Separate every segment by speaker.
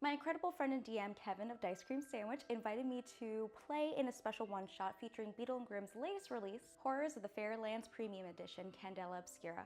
Speaker 1: My incredible friend and DM, Kevin of Dice Cream Sandwich, invited me to play in a special one-shot featuring Beadle & Grimm's latest release, Horrors of the Fairylands Premium Edition, Candela Obscura.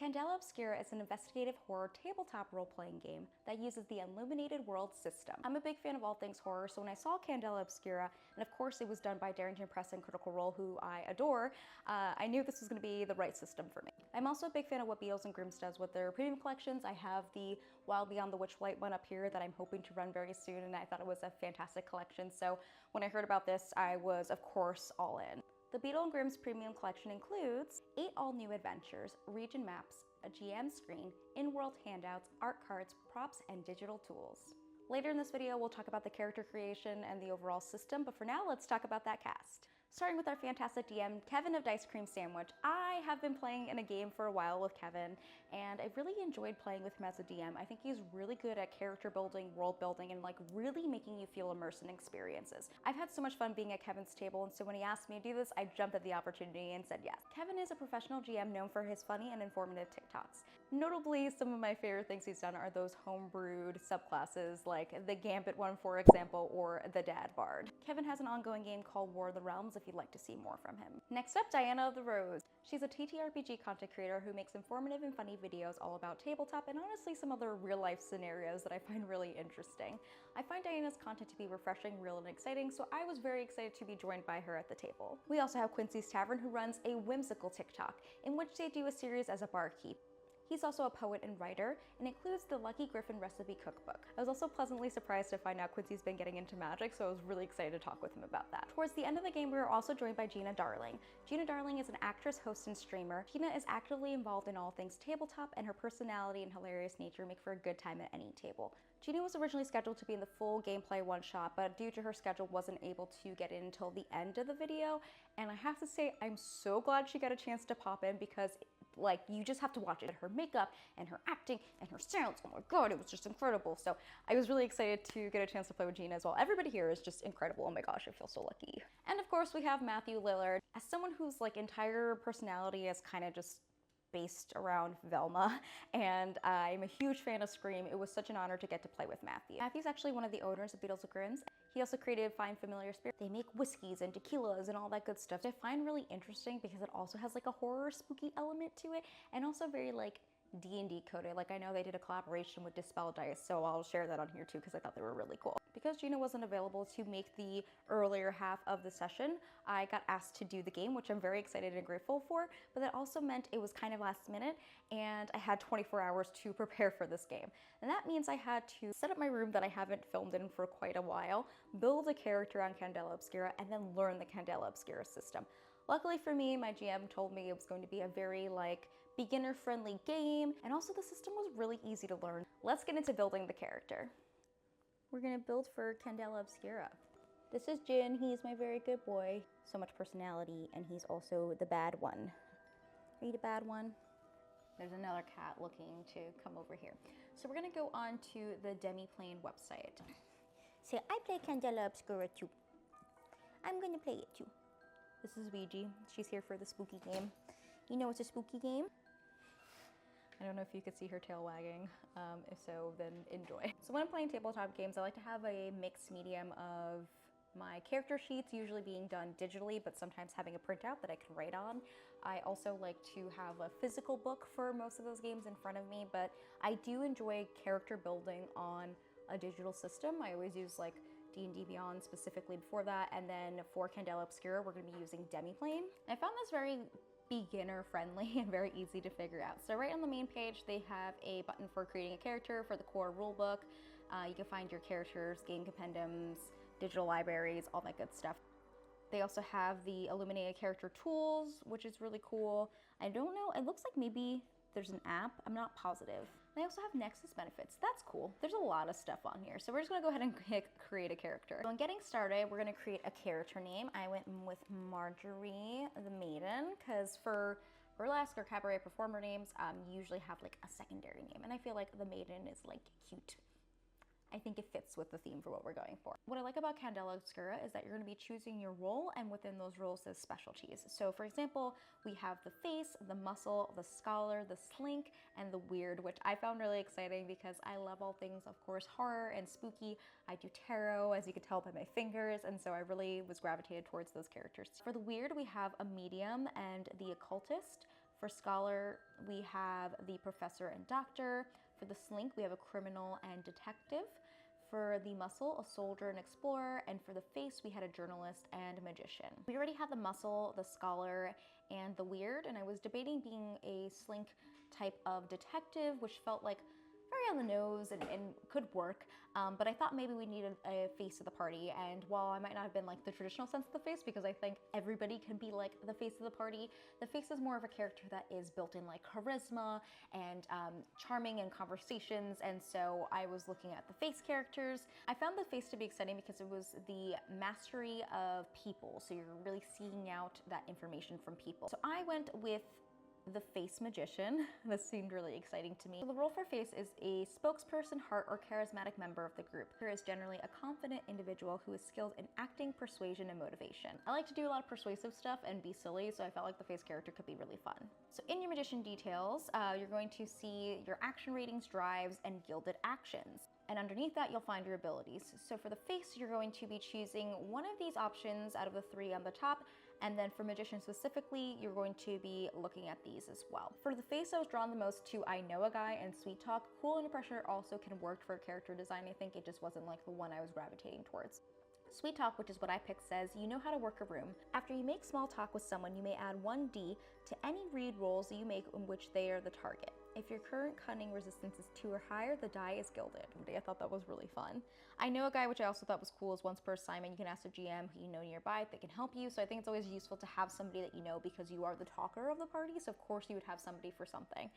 Speaker 1: Candela Obscura is an investigative horror tabletop role-playing game that uses the Illuminated World system. I'm a big fan of all things horror, so when I saw Candela Obscura, and of course it was done by Darrington Press and Critical Role, who I adore, I knew this was going to be the right system for me. I'm also a big fan of what Beadles & Grimm's does with their premium collections. I have the Wild Beyond the Witchlight one up here that I'm hoping to run very soon, and I thought it was a fantastic collection, so when I heard about this, I was, of course, all in. The Beadle & Grimm's Premium Collection includes 8 all-new adventures, region maps, a GM screen, in-world handouts, art cards, props, and digital tools. Later in this video, we'll talk about the character creation and the overall system, but for now, let's talk about that cast. Starting with our fantastic DM, Kevin of Dice Cream Sandwich. I have been playing in a game for a while with Kevin, and I really enjoyed playing with him as a DM. I think he's really good at character building, world building, and like really making you feel immersed in experiences. I've had so much fun being at Kevin's table, and so when he asked me to do this, I jumped at the opportunity and said yes. Kevin is a professional GM known for his funny and informative TikToks. Notably, some of my favorite things he's done are those homebrewed subclasses like the Gambit one, for example, or the Dad Bard. Kevin has an ongoing game called War of the Realms if you'd like to see more from him. Next up, Diana of the Rose. She's a TTRPG content creator who makes informative and funny videos all about tabletop and honestly some other real-life scenarios that I find really interesting. I find Diana's content to be refreshing, real, and exciting, so I was very excited to be joined by her at the table. We also have Quincy's Tavern, who runs a whimsical TikTok in which they do a series as a barkeep. He's also a poet and writer, and includes the Lucky Griffin Recipe Cookbook. I was also pleasantly surprised to find out Quincy's been getting into magic, so I was really excited to talk with him about that. Towards the end of the game, we were also joined by Gina Darling. Gina Darling is an actress, host, and streamer. Gina is actively involved in all things tabletop, and her personality and hilarious nature make for a good time at any table. Gina was originally scheduled to be in the full gameplay one-shot, but due to her schedule, wasn't able to get in until the end of the video, and I have to say, I'm so glad she got a chance to pop in because like, you just have to watch it. Her makeup and her acting and her sounds, oh my god, it was just incredible. So I was really excited to get a chance to play with Gina as well. Everybody here is just incredible. Oh my gosh, I feel so lucky. And of course we have Matthew Lillard. As someone whose like entire personality is kind of just based around Velma, and I'm a huge fan of Scream. It was such an honor to get to play with Matthew. Matthew's actually one of the owners of Beadles & Grimm's. He also created Fine Familiar Spirit. They make whiskeys and tequilas and all that good stuff. I find really interesting because it also has like a horror spooky element to it, and also very like D&D coded. Like I know they did a collaboration with Dispel Dice, so I'll share that on here too because I thought they were really cool. Because Gina wasn't available to make the earlier half of the session, I got asked to do the game, which I'm very excited and grateful for, but that also meant it was kind of last minute and I had 24 hours to prepare for this game. And that means I had to set up my room that I haven't filmed in for quite a while, build a character on Candela Obscura, and then learn the Candela Obscura system. Luckily for me, my GM told me it was going to be a very like beginner-friendly game, and also the system was really easy to learn. Let's get into building the character. We're gonna build for Candela Obscura. This is Jin, he's my very good boy. So much personality, and he's also the bad one. Are you the bad one? There's another cat looking to come over here. So we're gonna go on to the Demiplane website. So I play Candela Obscura too. I'm gonna play it too. This is Ouija. She's here for the spooky game. You know it's a spooky game? I don't know if you could see her tail wagging. If so, then enjoy. So when I'm playing tabletop games, I like to have a mixed medium of my character sheets usually being done digitally, but sometimes having a printout that I can write on. I also like to have a physical book for most of those games in front of me, but I do enjoy character building on a digital system. I always use like D&D Beyond specifically before that, and then for Candela Obscura, we're gonna be using Demiplane. I found this very beginner friendly and very easy to figure out. So right on the main page, they have a button for creating a character for the core rulebook. You can find your characters, game compendiums, digital libraries, all that good stuff. They also have the illuminated character tools, which is really cool. I don't know, it looks like maybe there's an app, I'm not positive. They also have Nexus benefits, that's cool. There's a lot of stuff on here. So we're just gonna go ahead and create a character. So in getting started, we're gonna create a character name. I went with Marjorie the Maiden, because for burlesque or cabaret performer names, you usually have like a secondary name. And I feel like the Maiden is like cute. I think it fits with the theme for what we're going for. What I like about Candela Obscura is that you're going to be choosing your role, and within those roles there's specialties. So for example, we have the face, the muscle, the scholar, the slink, and the weird, which I found really exciting because I love all things, of course, horror and spooky. I do tarot, as you can tell by my fingers, and so I really was gravitated towards those characters. For the weird, we have a medium and the occultist. For scholar, we have the professor and doctor. For the slink, we have a criminal and detective. For the muscle, a soldier and explorer. And for the face, we had a journalist and a magician. We already had the muscle, the scholar, and the weird, and I was debating being a slink type of detective, which felt like very on the nose and could work, but I thought maybe we needed a face of the party. And while I might not have been like the traditional sense of the face, because I think everybody can be like the face of the party, the face is more of a character that is built in like charisma and charming and conversations, and so I was looking at the face characters. I found the face to be exciting because it was the mastery of people, so you're really seeking out that information from people. So I went with the face magician. This seemed really exciting to me. So the role for face is a spokesperson, heart, or charismatic member of the group. There is generally a confident individual who is skilled in acting, persuasion, and motivation. I like to do a lot of persuasive stuff and be silly, so I felt like the face character could be really fun. So in your magician details, you're going to see your action ratings, drives, and gilded actions. And underneath that, you'll find your abilities. So for the face, you're going to be choosing one of these options out of the three on the top. And then for magician specifically, you're going to be looking at these as well. For the face, I was drawn the most to I Know a Guy and Sweet Talk. Cool Under Pressure also can work for character design. I think it just wasn't like the one I was gravitating towards. Sweet Talk, which is what I picked, says you know how to work a room. After you make small talk with someone, you may add 1d to any read rolls that you make in which they are the target. If your current cunning resistance is 2 or higher, the die is gilded. I thought that was really fun. I Know a Guy, which I also thought was cool, is once per assignment, you can ask a GM who you know nearby if they can help you. So I think it's always useful to have somebody that you know because you are the talker of the party. So of course you would have somebody for something.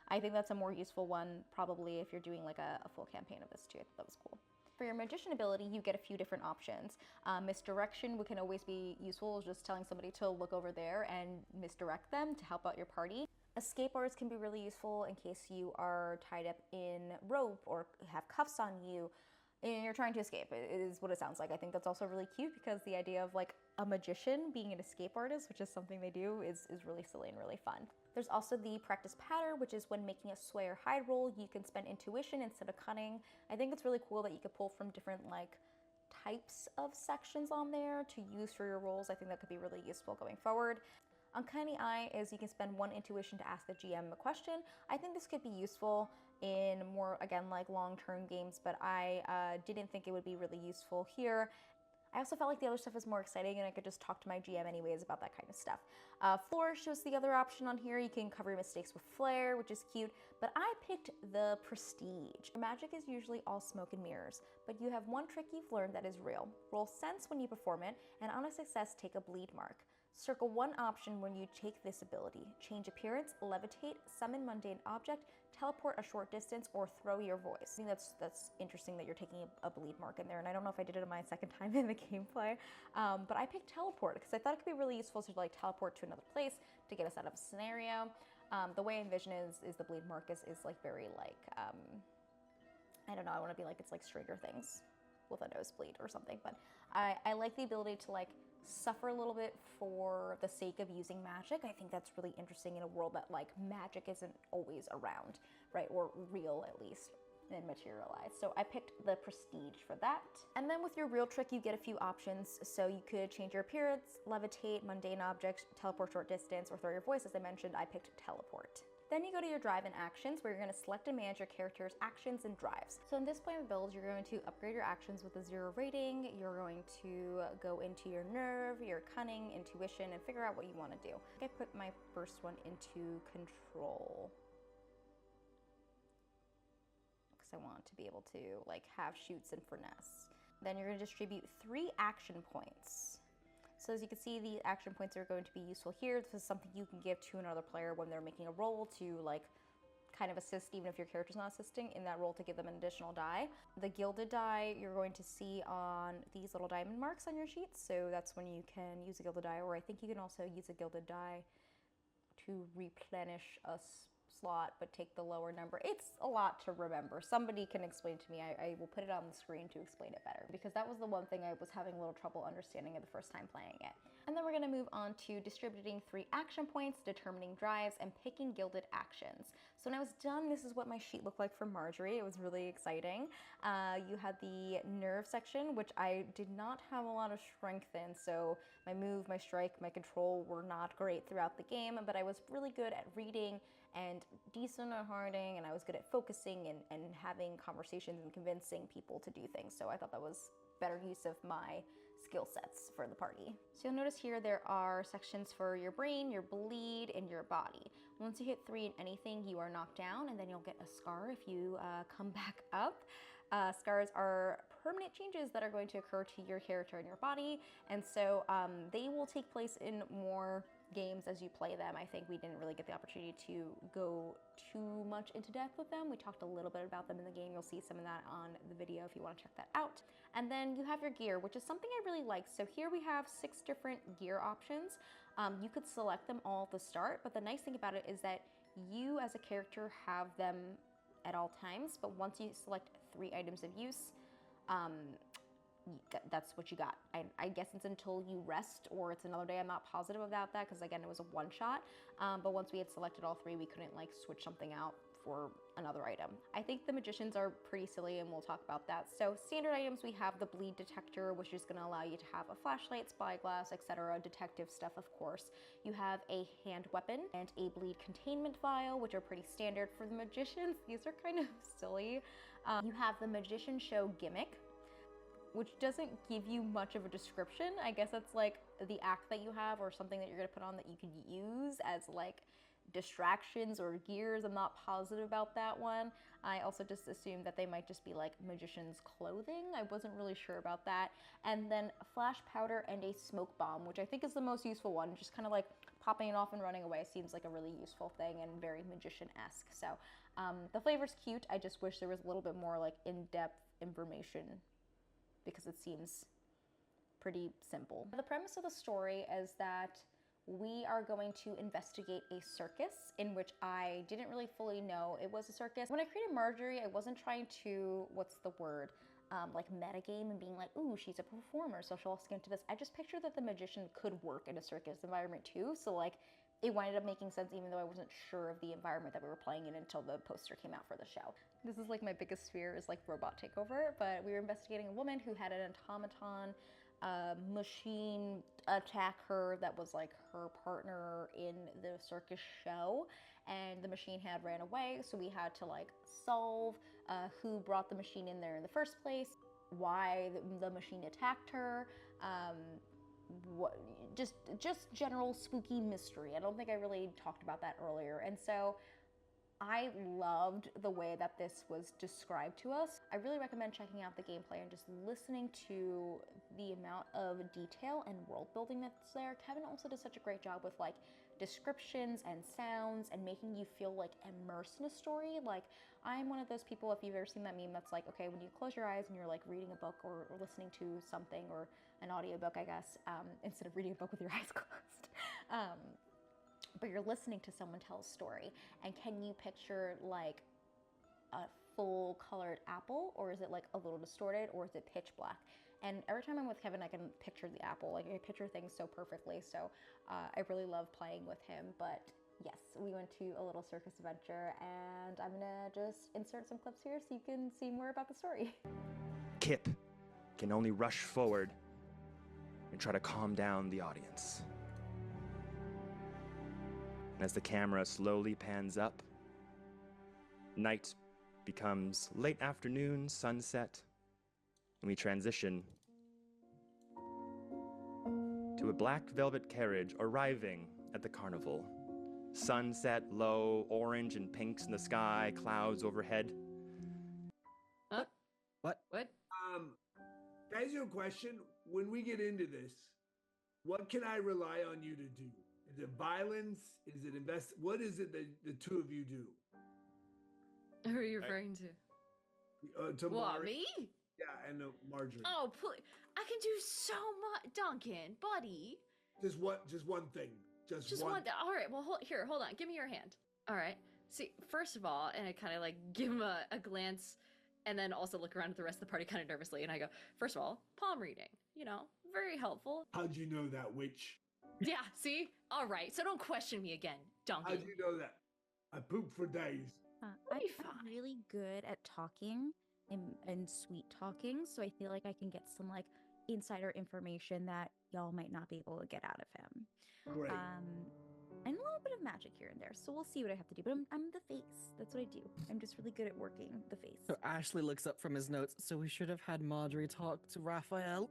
Speaker 1: I think that's a more useful one, probably if you're doing like a full campaign of this too. I thought that was cool. For your magician ability, you get a few different options. Misdirection can always be useful, just telling somebody to look over there and misdirect them to help out your party. Escape artists can be really useful in case you are tied up in rope or have cuffs on you and you're trying to escape. It is what it sounds like. I think that's also really cute because the idea of like a magician being an escape artist, which is something they do, is really silly and really fun. There's also the practice pattern, which is when making a sway or hide roll, you can spend intuition instead of cunning. I think it's really cool that you could pull from different like types of sections on there to use for your rolls. I think that could be really useful going forward. Uncanny Eye is you can spend 1 intuition to ask the GM a question. I think this could be useful in more, again, like long-term games, but I didn't think it would be really useful here. I also felt like the other stuff was more exciting and I could just talk to my GM anyways about that kind of stuff. Flourish was the other option on here. You can cover your mistakes with flair, which is cute, but I picked the Prestige. Magic is usually all smoke and mirrors, but you have one trick you've learned that is real. Roll sense when you perform it, and on a success, take a bleed mark. Circle one option when you take this ability. Change appearance, levitate, summon mundane object, teleport a short distance, or throw your voice. I think that's interesting that you're taking a bleed mark in there, and I don't know if I did it on my second time in the gameplay, but I picked teleport because I thought it could be really useful to like teleport to another place to get us out of a scenario. The way I envision is the bleed mark is like very like, I don't know, I want to be like, it's like Stranger Things with a nosebleed or something, but I like the ability to like suffer a little bit for the sake of using magic. I think that's really interesting in a world that like magic isn't always around, right? Or real at least, and materialized. So I picked the Prestige for that. And then with your real trick, you get a few options. So you could change your appearance, levitate, mundane objects, teleport short distance, or throw your voice. As I mentioned, I picked teleport. Then you go to your drive and actions, where you're going to select and manage your character's actions and drives. So in this point of build, you're going to upgrade your actions with a 0 rating. You're going to go into your nerve, your cunning, intuition, and figure out what you want to do. I put my first one into control because I want to be able to like have shoots and finesse. Then you're going to distribute 3 action points. So as you can see, the action points are going to be useful here. This is something you can give to another player when they're making a roll to like kind of assist, even if your character's not assisting in that roll, to give them an additional die. The gilded die you're going to see on these little diamond marks on your sheets. So that's when you can use a gilded die, or I think you can also use a gilded die to replenish a slot, but take the lower number. It's a lot to remember. Somebody can explain to me. I will put it on the screen to explain it better, because that was the one thing I was having a little trouble understanding the first time playing it. And then we're gonna move on to distributing 3 action points, determining drives, and picking gilded actions. So when I was done, this is what my sheet looked like for Marjorie. It was really exciting. You had the nerve section, which I did not have a lot of strength in, so my move, my strike, my control were not great throughout the game, but I was really good at reading and decent at harding, and I was good at focusing and having conversations and convincing people to do things. So I thought that was better use of my skill sets for the party. So you'll notice here there are sections for your brain, your bleed, and your body. Once you hit 3 in anything, you are knocked down, and then you'll get a scar if you come back up. Scars are permanent changes that are going to occur to your character and your body, and so they will take place in more games as you play them. I think we didn't really get the opportunity to go too much into depth with them. We talked a little bit about them in the game. You'll see some of that on the video if you want to check that out. And then you have your gear, which is something I really like. So here we have 6 different gear options. You could select them all at the start, but the nice thing about it is that you as a character have them at all times, but once you select 3 items of use, that's what you got. I guess it's until you rest or it's another day. I'm not positive about that because again, it was a one shot. But once we had selected all 3, we couldn't like switch something out for another item. I think the magicians are pretty silly and we'll talk about that. So standard items, we have the bleed detector, which is gonna allow you to have a flashlight, spyglass, etc., detective stuff, of course. You have a hand weapon and a bleed containment vial, which are pretty standard. For the magicians, these are kind of silly. You have the magician show gimmick, which doesn't give you much of a description. I guess it's like the act that you have or something that you're gonna put on that you could use as like distractions or gears. I'm not positive about that one. I also just assumed that they might just be like magician's clothing. I wasn't really sure about that. And then a flash powder and a smoke bomb, which I think is the most useful one. Just kind of like popping it off and running away seems like a really useful thing and very magician-esque. So the flavor's cute. I just wish there was a little bit more like in-depth information because it seems pretty simple. The premise of the story is that we are going to investigate a circus in which I didn't really fully know it was a circus. When I created Marjorie, I wasn't trying to, what's the word, like metagame and being like, ooh, she's a performer, so she'll skim to this. I just pictured that the magician could work in a circus environment too, so like it wound up making sense even though I wasn't sure of the environment that we were playing in until the poster came out for the show. This is like my biggest fear is like robot takeover, but we were investigating a woman who had an automaton machine attack her that was like her partner in the circus show, and the machine had ran away, so we had to like solve who brought the machine in there in the first place, why the machine attacked her, what, just general spooky mystery. I don't think I really talked about that earlier, and so I loved the way that this was described to us. I really recommend checking out the gameplay and just listening to the amount of detail and world building that's there. Kevin also does such a great job with like descriptions and sounds and making you feel like immersed in a story. Like I'm one of those people, if you've ever seen that meme that's like, okay, when you close your eyes and you're like reading a book or listening to something or an audiobook, I guess, instead of reading a book with your eyes closed. But you're listening to someone tell a story, and can you picture like a full colored apple, or is it like a little distorted, or is it pitch black? And every time I'm with Kevin, I can picture the apple. Like I picture things so perfectly. So I really love playing with him. But yes, we went to a little circus adventure, and I'm gonna just insert some clips here so you can see more about the story.
Speaker 2: Kip can only rush forward and try to calm down the audience. As the camera slowly pans up, night becomes late afternoon, sunset, and we transition to a black velvet carriage arriving at the carnival. Sunset low, orange and pinks in the sky, clouds overhead.
Speaker 3: Huh?
Speaker 2: What?
Speaker 3: What?
Speaker 4: Can I ask you a question? When we get into this, what can I rely on you to do? Is it violence? Is it what is it that the two of you do?
Speaker 3: Who are you referring to?
Speaker 4: To
Speaker 3: What, me?
Speaker 4: Yeah, and Marjorie.
Speaker 3: Oh, please. I can do so much. Duncan, buddy.
Speaker 4: Just one thing. Just one.
Speaker 3: All right, well, hold on. Give me your hand. All right. See, first of all, and I kind of like give him a glance and then also look around at the rest of the party kind of nervously. And I go, first of all, palm reading, very helpful.
Speaker 4: How'd you know that, witch?
Speaker 3: Yeah, see? All right. So don't question me again, Duncan.
Speaker 4: How'd you know that? I pooped for days.
Speaker 3: We'll be
Speaker 1: I'm
Speaker 3: fine.
Speaker 1: really good at talking and sweet talking, so I feel like I can get some like insider information that y'all might not be able to get out of him.
Speaker 4: Great.
Speaker 1: And a little bit of magic here and there, so we'll see what I have to do. But I'm the face. That's what I do. I'm just really good at working the face.
Speaker 5: So Ashley looks up from his notes. So we should have had Marjorie talk to Raphael.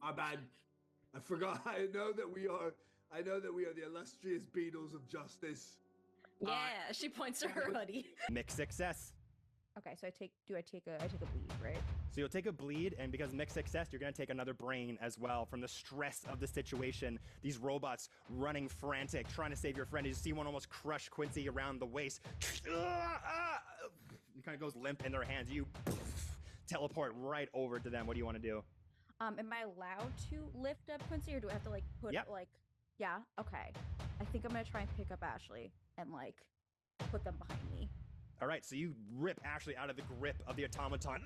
Speaker 4: My bad. I forgot. I know that we are the illustrious beetles of justice.
Speaker 3: Yeah, she points to her hoodie.
Speaker 2: Mixed success.
Speaker 1: Okay, so I take a bleed, right?
Speaker 2: So you'll take a bleed, and because mixed success, you're gonna take another brain as well from the stress of the situation. These robots running frantic, trying to save your friend. You see one almost crush Quincy around the waist. He kind of goes limp in their hands. You teleport right over to them. What do you want to do?
Speaker 1: Am I allowed to lift up Quincy, or do I have to like put
Speaker 2: Yep.
Speaker 1: like? Yeah. Okay. I think I'm gonna try and pick up Ashley and like put them behind me.
Speaker 2: All right, so you rip Ashley out of the grip of the automaton.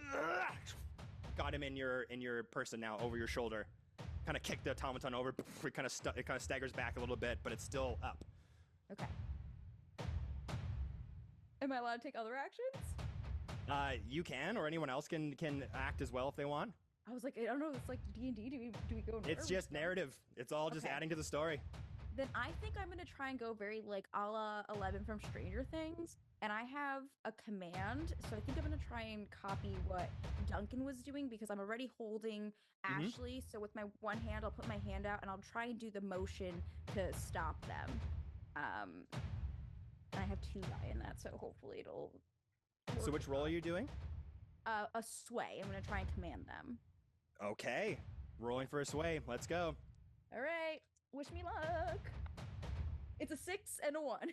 Speaker 2: Got him in your person now, over your shoulder. Kind of kick the automaton over. It kind of staggers back a little bit, but it's still up.
Speaker 1: Okay. Am I allowed to take other actions?
Speaker 2: You can, or anyone else can act as well if they want.
Speaker 1: I was like, I don't know. It's like D&D. Do we go? In
Speaker 2: It's
Speaker 1: order?
Speaker 2: just narrative. It's all just
Speaker 1: Okay.
Speaker 2: adding to the story.
Speaker 1: Then I think I'm gonna try and go very like a la 11 from Stranger Things, and I have a command, so I think I'm gonna try and copy what Duncan was doing because I'm already holding Ashley. So with my one hand, I'll put my hand out and I'll try and do the motion to stop them. And I have 2 die in that, so hopefully it'll.
Speaker 2: So
Speaker 1: work
Speaker 2: which role are you doing?
Speaker 1: A sway. I'm gonna try and command them.
Speaker 2: Okay, rolling for a sway. Let's go.
Speaker 1: All right. Wish me luck. It's a 6 and a 1.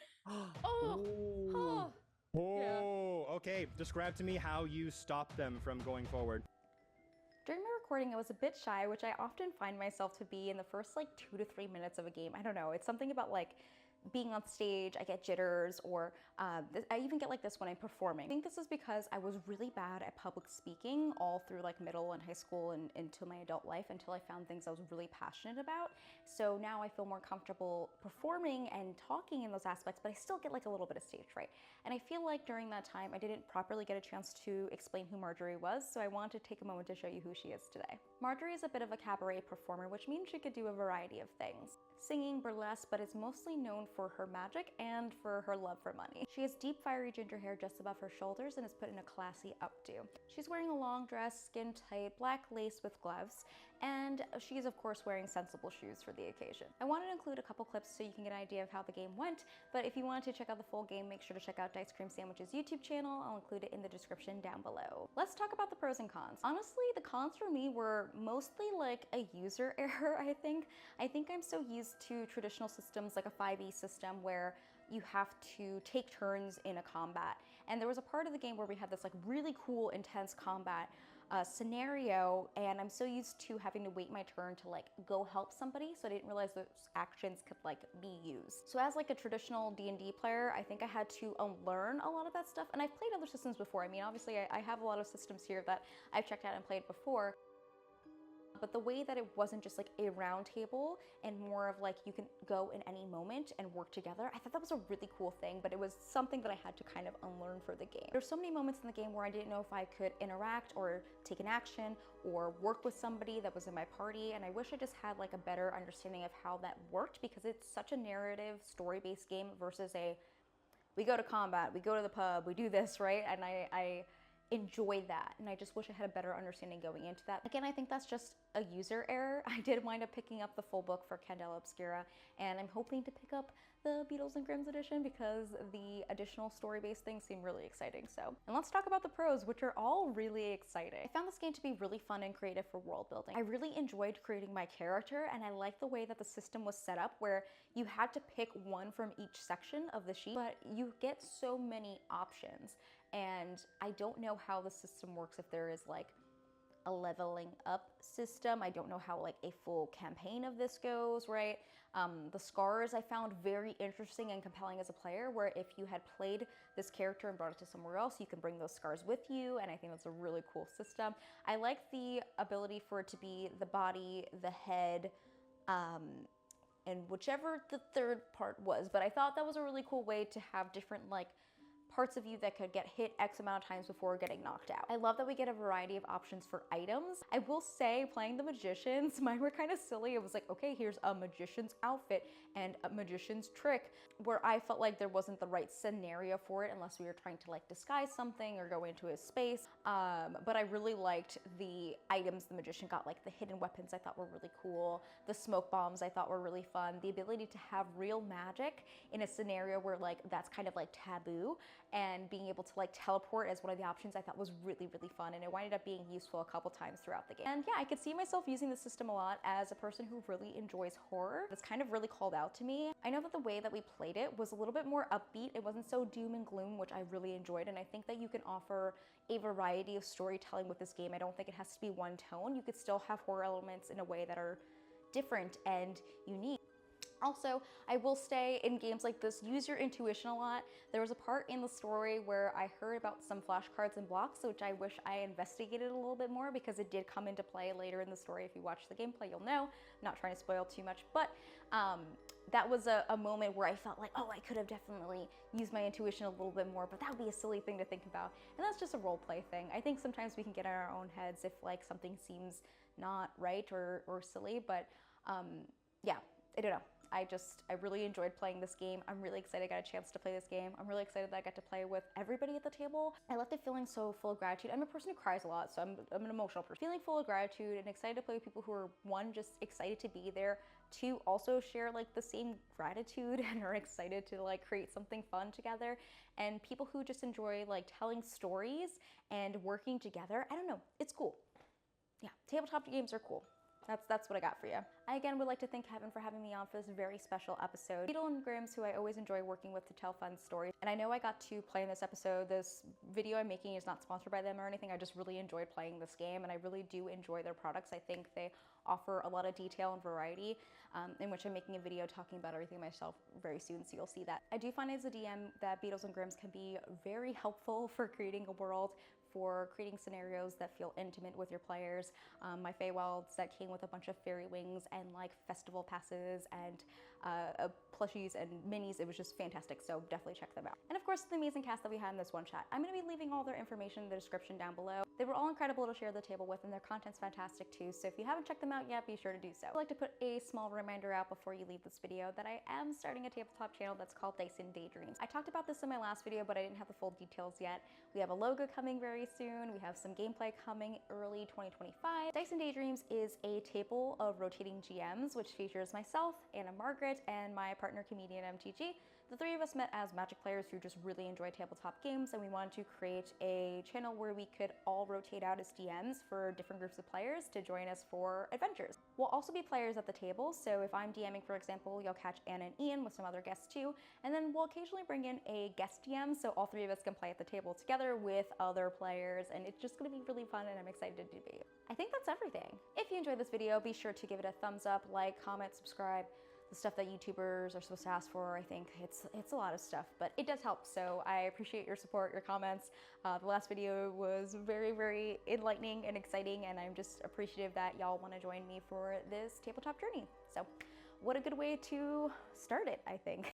Speaker 3: Oh.
Speaker 2: Oh, okay. Describe to me how you stop them from going forward.
Speaker 1: During my recording, I was a bit shy, which I often find myself to be in the first like 2 to 3 minutes of a game. I don't know. It's something about like being on stage, I get jitters, or I even get like this when I'm performing. I think this is because I was really bad at public speaking all through like middle and high school and into my adult life until I found things I was really passionate about. So now I feel more comfortable performing and talking in those aspects, but I still get like a little bit of stage fright. And I feel like during that time, I didn't properly get a chance to explain who Marjorie was, so I wanted to take a moment to show you who she is today. Marjorie is a bit of a cabaret performer, which means she could do a variety of things. Singing, burlesque, but is mostly known for her magic and for her love for money. She has deep, fiery ginger hair just above her shoulders and is put in a classy updo. She's wearing a long dress, skin-tight, black lace with gloves, and she is of course wearing sensible shoes for the occasion. I wanted to include a couple clips so you can get an idea of how the game went, but if you wanted to check out the full game, make sure to check out Dice Cream Sandwich's YouTube channel. I'll include it in the description down below. Let's talk about the pros and cons. Honestly, the cons for me were mostly like a user error, I think. I think I'm so used to traditional systems like a 5e system where you have to take turns in a combat. And there was a part of the game where we had this like really cool, intense combat scenario, and I'm so used to having to wait my turn to like go help somebody, so I didn't realize those actions could like be used. So as like a traditional D&D player, I think I had to unlearn a lot of that stuff, and I've played other systems before. I mean, obviously I have a lot of systems here that I've checked out and played before, but the way that it wasn't just like a round table and more of like you can go in any moment and work together, I thought that was a really cool thing, but it was something that I had to kind of unlearn for the game. There's so many moments in the game where I didn't know if I could interact or take an action or work with somebody that was in my party, and I wish I just had like a better understanding of how that worked, because it's such a narrative, story-based game versus a we go to combat, we go to the pub, we do this, right? And I enjoy that, and I just wish I had a better understanding going into that. Again, I think that's just a user error. I did wind up picking up the full book for Candela Obscura, and I'm hoping to pick up the Beatles and Grimm's edition because the additional story-based things seem really exciting. So, and let's talk about the pros, which are all really exciting. I found this game to be really fun and creative for world building. I really enjoyed creating my character, and I liked the way that the system was set up where you had to pick one from each section of the sheet, but you get so many options. And I don't know how the system works if there is like a leveling up system. I don't know how like a full campaign of this goes, right? The scars I found very interesting and compelling as a player, where if you had played this character and brought it to somewhere else, you can bring those scars with you, and I think that's a really cool system. I like the ability for it to be the body, the head, and whichever the third part was, but I thought that was a really cool way to have different like parts of you that could get hit X amount of times before getting knocked out. I love that we get a variety of options for items. I will say, playing the magicians, mine were kind of silly. It was like, okay, here's a magician's outfit and a magician's trick, where I felt like there wasn't the right scenario for it unless we were trying to like disguise something or go into a space. But I really liked the items the magician got, like the hidden weapons I thought were really cool. The smoke bombs I thought were really fun. The ability to have real magic in a scenario where like that's kind of like taboo, and being able to like teleport as one of the options I thought was really, really fun, and it winded up being useful a couple times throughout the game. And yeah, I could see myself using the system a lot as a person who really enjoys horror. It's kind of really called out to me. I know that the way that we played it was a little bit more upbeat. It wasn't so doom and gloom, which I really enjoyed, and I think that you can offer a variety of storytelling with this game. I don't think it has to be one tone. You could still have horror elements in a way that are different and unique. Also, I will say in games like this, use your intuition a lot. There was a part in the story where I heard about some flashcards and blocks, which I wish I investigated a little bit more, because it did come into play later in the story. If you watch the gameplay, you'll know. I'm not trying to spoil too much, but that was a moment where I felt like, oh, I could have definitely used my intuition a little bit more, but that would be a silly thing to think about. And that's just a role play thing. I think sometimes we can get in our own heads if like something seems not right or silly, but yeah, I don't know. I really enjoyed playing this game. I'm really excited I got a chance to play this game. I'm really excited that I got to play with everybody at the table. I left it feeling so full of gratitude. I'm a person who cries a lot, so I'm an emotional person. Feeling full of gratitude and excited to play with people who are, one, just excited to be there, two, also share like the same gratitude and are excited to like create something fun together, and people who just enjoy like telling stories and working together. I don't know, it's cool. Yeah, tabletop games are cool. That's what I got for you. I again would like to thank Kevin for having me on for this very special episode. Beetle and Grimm's, who I always enjoy working with to tell fun stories. And I know I got to play in this episode. This video I'm making is not sponsored by them or anything. I just really enjoyed playing this game, and I really do enjoy their products. I think they offer a lot of detail and variety, in which I'm making a video talking about everything myself very soon, so you'll see that. I do find as a DM that Beetles and Grimm's can be very helpful for creating a world, for creating scenarios that feel intimate with your players. My Feywild set came with a bunch of fairy wings and like festival passes and plushies and minis. It was just fantastic, so definitely check them out. And of course, the amazing cast that we had in this one shot. I'm gonna be leaving all their information in the description down below. They were all incredible to share the table with, and their content's fantastic too, so if you haven't checked them out yet, be sure to do so. I'd like to put a small reminder out before you leave this video that I am starting a tabletop channel that's called Dice and Daydreams. I talked about this in my last video, but I didn't have the full details yet. We have a logo coming very soon. We have some gameplay coming early 2025. Dice and Daydreams is a table of rotating GMs, which features myself, Anna Margaret, and my partner comedian MTG. The three of us met as Magic players who just really enjoy tabletop games, and we wanted to create a channel where we could all rotate out as DMs for different groups of players to join us for adventures. We'll also be players at the table, so if I'm DMing, for example, you'll catch Anna and Ian with some other guests too, and then we'll occasionally bring in a guest DM, so all three of us can play at the table together with other players, and it's just gonna be really fun, and I'm excited to debate. I think that's everything. If you enjoyed this video, be sure to give it a thumbs up, like, comment, subscribe. The stuff that YouTubers are supposed to ask for, I think it's a lot of stuff, but it does help, so I appreciate your support, your comments. The last video was very, very enlightening and exciting, and I'm just appreciative that y'all want to join me for this tabletop journey. So what a good way to start it, I think.